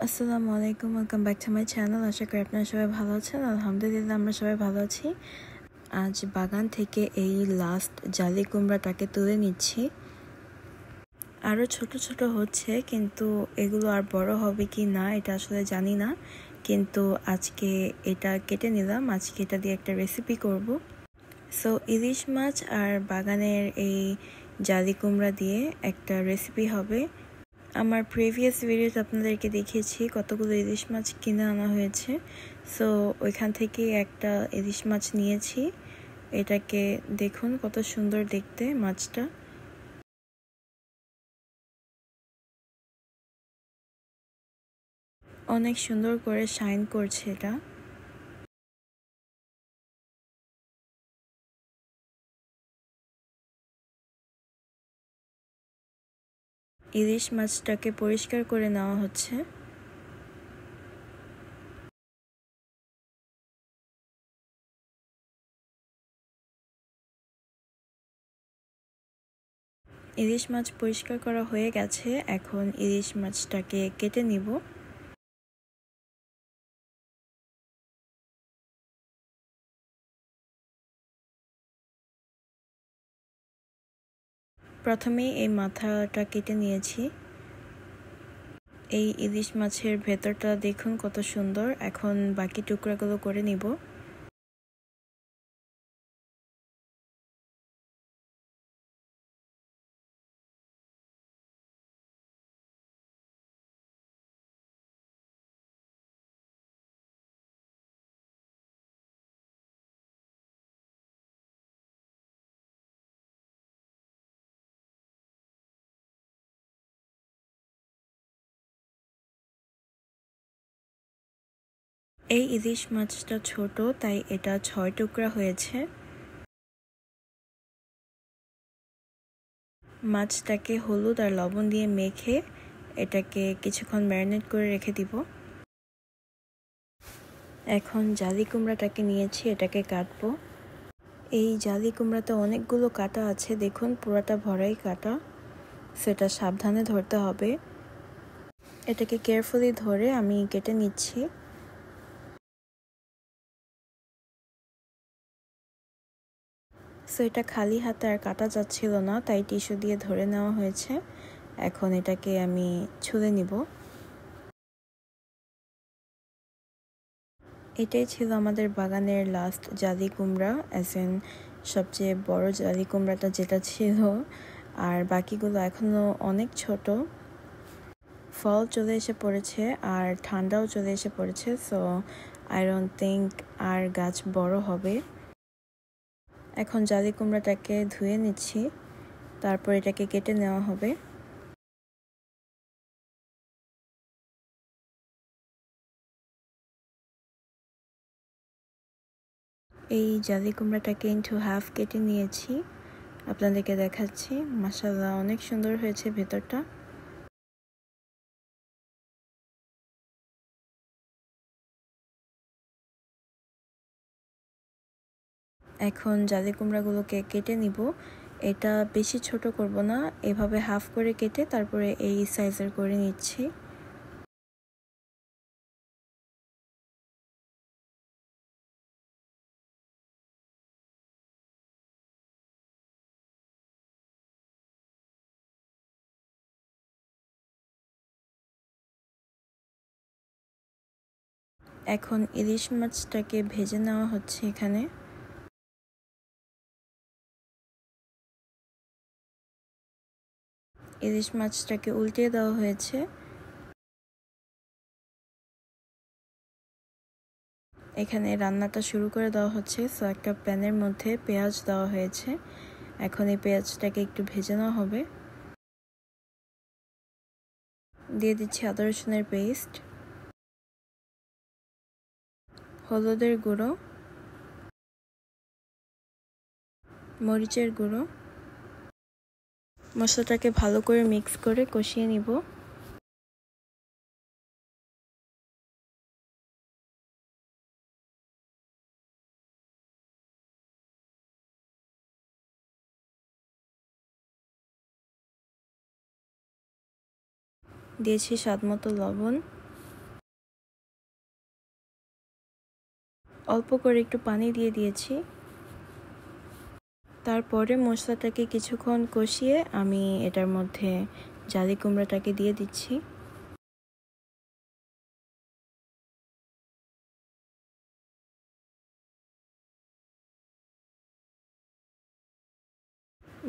আসসালামু আলাইকুম, welcome back to my channel. আশা করি আপনারা সবাই ভালো আছেন। আলহামদুলিল্লাহ আমরা সবাই ভালো আছি। আজ বাগান থেকে এই লাস্ট জালি কুমড়াটাকে তুলে নিচ্ছি। আরও ছোট ছোট হচ্ছে, কিন্তু এগুলো আর বড় হবে কি না এটা আসলে জানি না। কিন্তু আজকে এটা কেটে নিলাম, আজকে এটা দিয়ে একটা রেসিপি করব। সো ইলিশ মাছ আর বাগানের এই জালি কুমড়া দিয়ে একটা রেসিপি হবে। আমার প্রিভিয়াস ভিডিওতে আপনাদেরকে দেখিয়েছি কতগুলো ইলিশ মাছ কিনে আনা হয়েছে। সো ওইখান থেকে একটা ইলিশ মাছ নিয়েছি। এটাকে দেখুন কত সুন্দর দেখতে মাছটা। অনেক সুন্দর করে শাইন করছে এটা। ইলিশ মাছটাকে পরিষ্কার করে নেওয়া হচ্ছে। ইলিশ মাছ পরিষ্কার করা হয়ে গেছে, এখন ইলিশ মাছটাকে কেটে নিব। প্রথমেই এই মাথাটা কেটে নিয়েছি। এই ইলিশ মাছের ভেতরটা দেখুন কত সুন্দর। এখন বাকি টুকরাগুলো করে নিব। এই ইলিশ মাছটা ছোট, তাই এটা 6 টুকরা হয়েছে। মাছটাকে হলুদ আর লবণ দিয়ে মেখে এটাকে কিছুক্ষণ ম্যারিনেট করে রেখে দিব। এখন জালি কুমড়াটাকে নিয়েছি, এটাকে কাটবো। এই জালি কুমড়াতে অনেকগুলো কাটা আছে, দেখুন পুরাটা ভরাই কাটা। সেটা সাবধানে ধরতে হবে। এটাকে কেয়ারফুলি ধরে আমি কেটে নিচ্ছি। সো এটা খালি হাতে আর কাটা যাচ্ছিল না, তাই টিস্যু দিয়ে ধরে নেওয়া হয়েছে। এখন এটাকে আমি ছুলে নিব। এটাই ছিল আমাদের বাগানের লাস্ট জালি কুমড়া, সবচেয়ে বড় জালি কুমড়াটা যেটা ছিল। আর বাকিগুলো এখনো অনেক ছোট। ফল চলে এসে পড়েছে আর ঠান্ডাও চলে এসে পড়েছে। সো আই ডোন্ট থিঙ্ক আর গাছ বড় হবে। এখন জালি কুমড়াটাকে ধুয়ে নিচ্ছি, তারপর এটাকে কেটে নেওয়া হবে। এই জালি কুমড়াটাকে ইনটু হাফ কেটে নিয়েছি, আপনাদেরকে দেখাচ্ছি। মাশাআল্লাহ অনেক সুন্দর হয়েছে ভেতরটা। এখন জালি কুমড়াগুলোকে কেটে নিব। এটা বেশি ছোট করব না, এভাবে হাফ করে কেটে তারপরে এই সাইজের করে নিচ্ছি। এখন ইলিশ মাছটাকে ভেজে নেওয়া হচ্ছে এখানে। ইলিশ মাছটাকে উল্টে দেওয়া হয়েছে। এখানে রান্নাটা শুরু করে দেওয়া হচ্ছে। সো একটা প্যানের মধ্যে পেঁয়াজ দেওয়া হয়েছে। এখন এই পেঁয়াজটাকে একটু ভেজে নেওয়া হবে। দিয়ে দিচ্ছি আদা রসুনের পেস্ট, হলুদের গুঁড়ো, মরিচের গুঁড়ো। মশলাটাকে ভালো করে মিক্স করে কষিয়ে নিব। দিয়েছি স্বাদ মতো লবণ। অল্প করে একটু পানি দিয়ে দিয়েছি। তারপরে মশলাটাকে কিছুক্ষণ কষিয়ে আমি এটার মধ্যে জালি কুমড়াটাকে দিয়ে দিচ্ছি।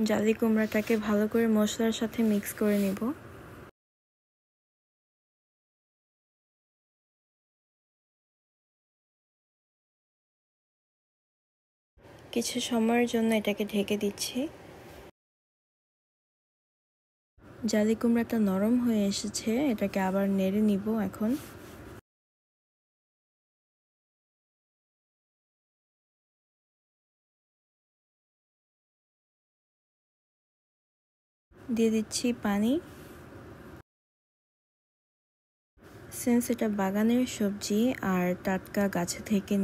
জালি কুমড়াটাকে ভালো করে মশলার সাথে মিক্স করে নেব। কিছু সময়ের জন্য এটাকে ঢেকে দিচ্ছি। জালি কুমড়াটা নরম হয়ে এসেছে, এটাকে আবার নেড়ে নিব এখন। দিয়ে দিচ্ছি পানি। সিন্স এটা বাগানের সবজি আর টাটকা গাছে থেকে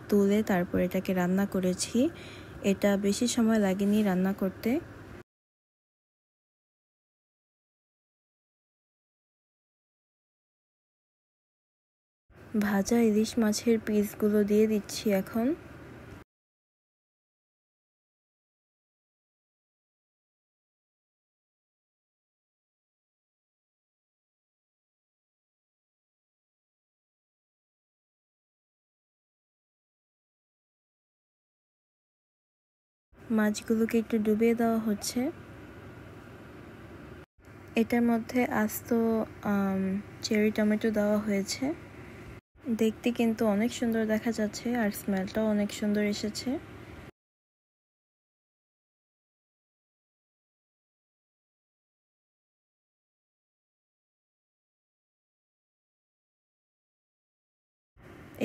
তুলে তারপর এটাকে রান্না করেছি, এটা বেশি সময় লাগেনি রান্না করতে। ভাজা ইলিশ মাছের পিসগুলো দিয়ে দিচ্ছি এখন। মাছগুলোকে একটু ডুবিয়ে দেওয়া হচ্ছে। এটার মধ্যে আস্ত চেরি টমেটো দেওয়া হয়েছে। দেখতে কিন্তু অনেক সুন্দর দেখা যাচ্ছে আর স্মেলটাও অনেক সুন্দর এসেছে।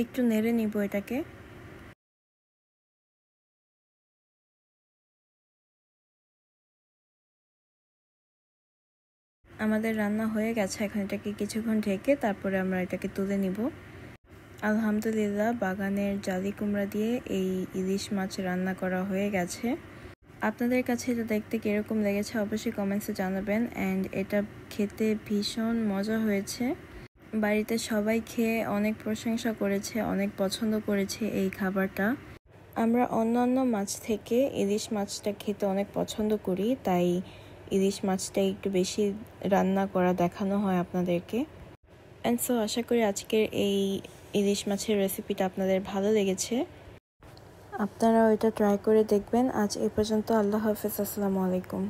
একটু নেড়ে নিব এটাকে। আমাদের রান্না হয়ে গেছে, এখন এটাকে কিছুক্ষণ ঢেকে তারপরে আমরা এটাকে তুলে নিব। আলহামদুলিল্লাহ, বাগানের জালি কুমড়া দিয়ে এই ইলিশ মাছ রান্না করা হয়ে গেছে। আপনাদের কাছে এটা দেখতে কীরকম লেগেছে অবশ্যই কমেন্টসে জানাবেন। অ্যান্ড এটা খেতে ভীষণ মজা হয়েছে। বাড়িতে সবাই খেয়ে অনেক প্রশংসা করেছে, অনেক পছন্দ করেছে এই খাবারটা। আমরা অন্যান্য মাছ থেকে ইলিশ মাছটা খেতে অনেক পছন্দ করি, তাই ইলিশ মাছটা একটু বেশি রান্না করা দেখানো হয় আপনাদেরকে। অ্যান্ড সো আশা করি আজকের এই ইলিশ মাছের রেসিপিটা আপনাদের ভালো লেগেছে। আপনারাও এটা ট্রাই করে দেখবেন। আজ এ পর্যন্ত। আল্লাহ হাফেজ। আসসালামু আলাইকুম।